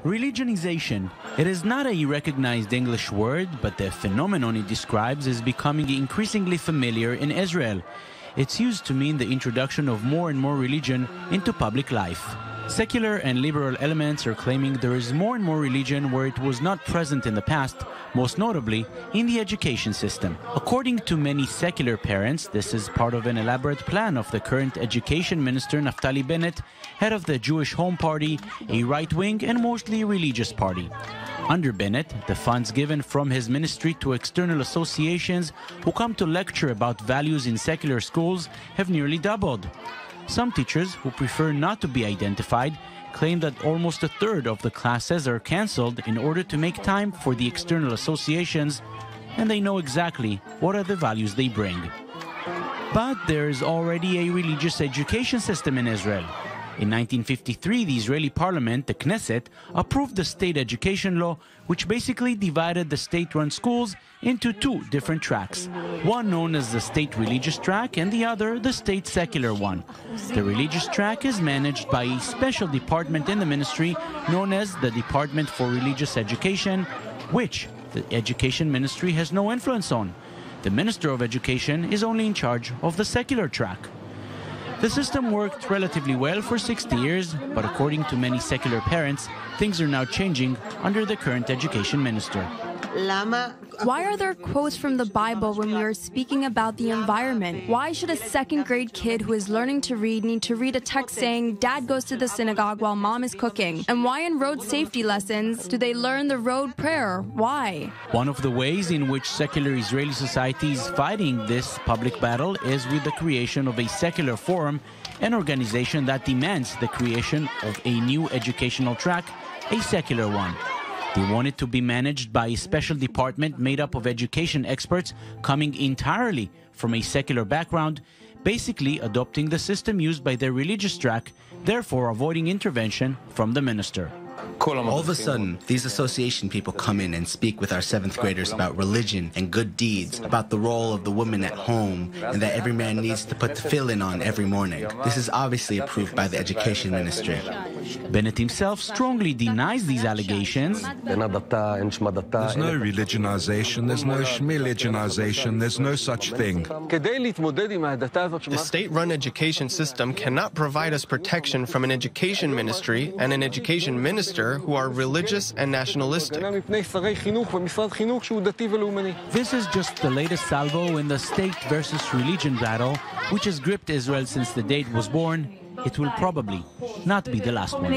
Religionization. It is not a recognized English word, but the phenomenon it describes is becoming increasingly familiar in Israel. It's used to mean the introduction of more and more religion into public life. Secular and liberal elements are claiming there is more and more religion where it was not present in the past, most notably in the education system. According to many secular parents, this is part of an elaborate plan of the current education minister Naftali Bennett, head of the Jewish Home Party, a right-wing and mostly religious party. Under Bennett, the funds given from his ministry to external associations who come to lecture about values in secular schools have nearly doubled. Some teachers, who prefer not to be identified, claim that almost a third of the classes are cancelled in order to make time for the external associations, and they know exactly what are the values they bring. But there is already a religious education system in Israel. In 1953, the Israeli parliament, the Knesset, approved the state education law, which basically divided the state-run schools into two different tracks. One known as the state religious track and the other the state secular one. The religious track is managed by a special department in the ministry known as the Department for Religious Education, which the Education Ministry has no influence on. The Minister of Education is only in charge of the secular track. The system worked relatively well for 60 years, but according to many secular parents, things are now changing under the current education minister. Why are there quotes from the Bible when we are speaking about the environment? Why should a second-grade kid who is learning to read need to read a text saying, "Dad goes to the synagogue while Mom is cooking"? And why in road safety lessons do they learn the road prayer? Why? One of the ways in which secular Israeli society is fighting this public battle is with the creation of a secular forum, an organization that demands the creation of a new educational track, a secular one. They want it to be managed by a special department made up of education experts coming entirely from a secular background, basically adopting the system used by their religious track, therefore avoiding intervention from the minister. All of a sudden, these association people come in and speak with our 7th graders about religion and good deeds, about the role of the woman at home, and that every man needs to put tefillin on every morning. This is obviously approved by the Education Ministry. Bennett himself strongly denies these allegations. There's no religionization, there's no schmilligionization, there's no such thing. The state-run education system cannot provide us protection from an education ministry and an education minister who are religious and nationalistic. This is just the latest salvo in the state versus religion battle, which has gripped Israel since the day it was born. It will probably not be the last one.